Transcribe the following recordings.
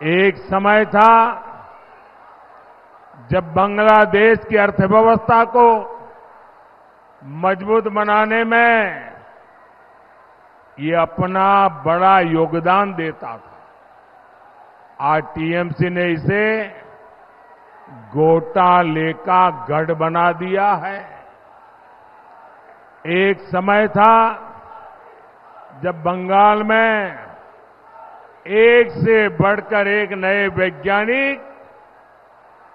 एक समय था जब बांग्लादेश की अर्थव्यवस्था को मजबूत बनाने में ये अपना बड़ा योगदान देता था। आज टीएमसी ने इसे घोटाले का गढ़ बना दिया है। एक समय था जब बंगाल में एक से बढ़कर एक नए वैज्ञानिक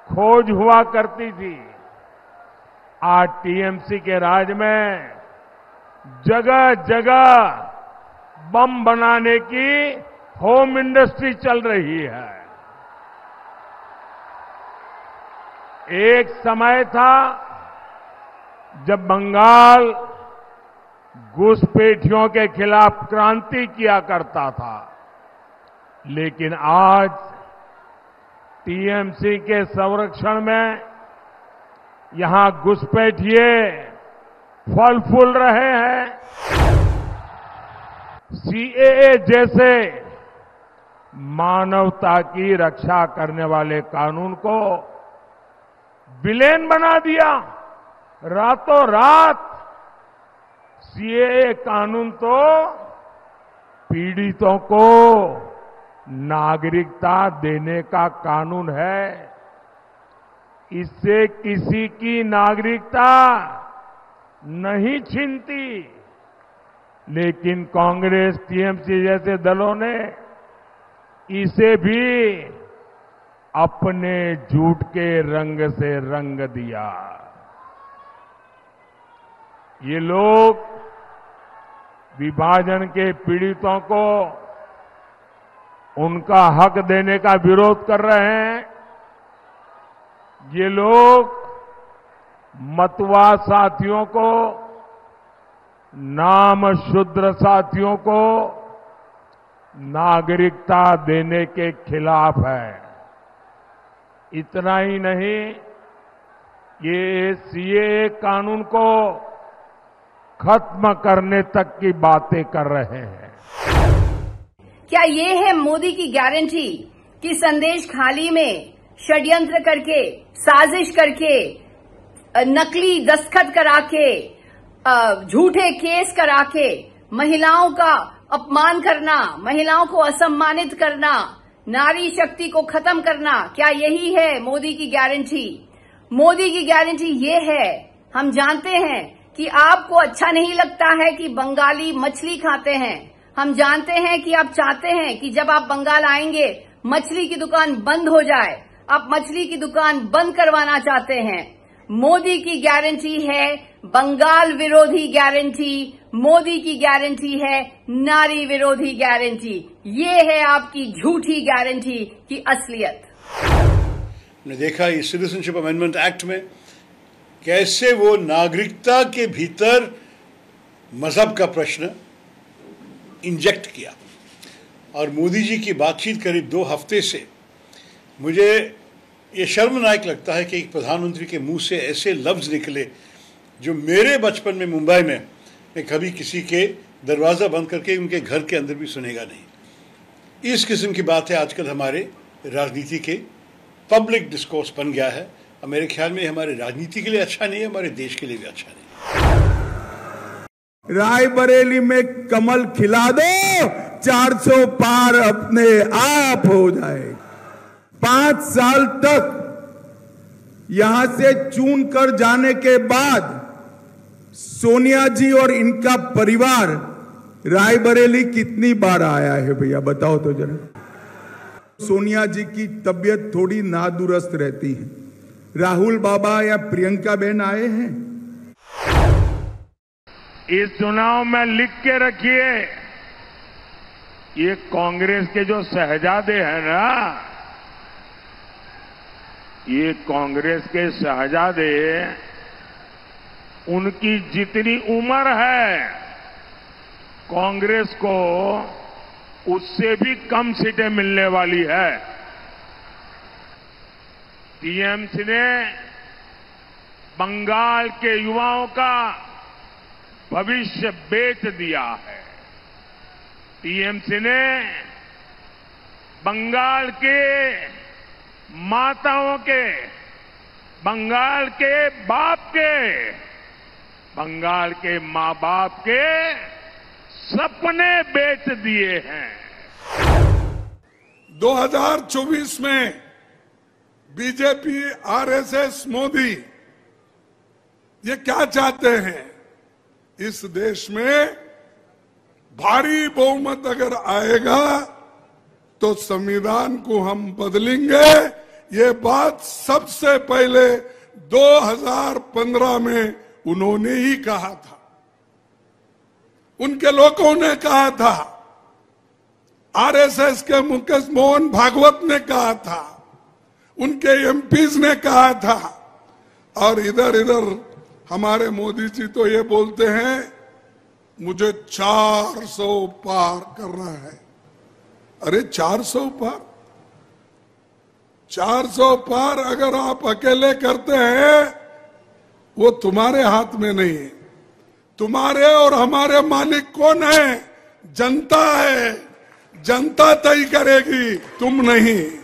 खोज हुआ करती थी। आज टीएमसी के राज में जगह जगह बम बनाने की होम इंडस्ट्री चल रही है। एक समय था जब बंगाल घुसपैठियों के खिलाफ क्रांति किया करता था, लेकिन आज टीएमसी के संरक्षण में यहां घुसपैठिए फल फूल रहे हैं। सीएए जैसे मानवता की रक्षा करने वाले कानून को विलेन बना दिया। रातों रात सीएए कानून तो पीड़ितों को नागरिकता देने का कानून है। इससे किसी की नागरिकता नहीं छीनती, लेकिन कांग्रेस, टीएमसी जैसे दलों ने इसे भी अपने झूठ के रंग से रंग दिया। ये लोग विभाजन के पीड़ितों को उनका हक देने का विरोध कर रहे हैं। ये लोग मतवा साथियों को, नाम शूद्र साथियों को नागरिकता देने के खिलाफ है। इतना ही नहीं, ये सीएए कानून को खत्म करने तक की बातें कर रहे हैं। क्या ये है मोदी की गारंटी कि संदेश खाली में षड्यंत्र करके, साजिश करके, नकली दस्तखत करा के, झूठे केस करा के महिलाओं का अपमान करना, महिलाओं को असम्मानित करना, नारी शक्ति को खत्म करना, क्या यही है मोदी की गारंटी? मोदी की गारंटी ये है, हम जानते हैं कि आपको अच्छा नहीं लगता है कि बंगाली मछली खाते हैं। हम जानते हैं कि आप चाहते हैं कि जब आप बंगाल आएंगे मछली की दुकान बंद हो जाए। आप मछली की दुकान बंद करवाना चाहते हैं। मोदी की गारंटी है बंगाल विरोधी गारंटी, मोदी की गारंटी है नारी विरोधी गारंटी। ये है आपकी झूठी गारंटी की असलियत। हमने देखा इस सिटीजनशिप अमेंडमेंट एक्ट में कैसे वो नागरिकता के भीतर मजहब का प्रश्न इंजेक्ट किया। और मोदी जी की बातचीत करीब 2 हफ्ते से मुझे ये शर्मनाक लगता है कि एक प्रधानमंत्री के मुंह से ऐसे लफ्ज निकले जो मेरे बचपन में मुंबई में मैं कभी किसी के दरवाज़ा बंद करके उनके घर के अंदर भी सुनेगा नहीं। इस किस्म की बातें आजकल हमारे राजनीति के पब्लिक डिस्कोर्स बन गया है। और मेरे ख्याल में हमारे राजनीति के लिए अच्छा नहीं है, हमारे देश के लिए भी अच्छा नहीं। रायबरेली में कमल खिला दो, 400 पार अपने आप हो जाए। 5 साल तक यहां से चुन कर जाने के बाद सोनिया जी और इनका परिवार रायबरेली कितनी बार आया है भैया बताओ तो जरा। सोनिया जी की तबीयत थोड़ी नादुरुस्त रहती है। राहुल बाबा या प्रियंका बहन आए हैं? इस चुनाव में लिख के रखिए, ये कांग्रेस के जो शहजादे हैं ना, ये कांग्रेस के शहजादे, उनकी जितनी उम्र है कांग्रेस को उससे भी कम सीटें मिलने वाली है। टीएमसी ने बंगाल के युवाओं का भविष्य बेच दिया है। टीएमसी ने बंगाल के माताओं के, बंगाल के बाप के, बंगाल के मां बाप के सपने बेच दिए हैं। 2024 में बीजेपी, आरएसएस, मोदी ये क्या चाहते हैं? इस देश में भारी बहुमत अगर आएगा तो संविधान को हम बदलेंगे। ये बात सबसे पहले 2015 में उन्होंने ही कहा था, उनके लोगों ने कहा था, आरएसएस के मुकेश मोहन भागवत ने कहा था, उनके एमपीज ने कहा था। और इधर हमारे मोदी जी तो ये बोलते हैं मुझे 400 पार करना है। अरे 400 पार, 400 पार अगर आप अकेले करते हैं वो तुम्हारे हाथ में नहीं है। तुम्हारे और हमारे मालिक कौन है? जनता है। जनता तय करेगी, तुम नहीं।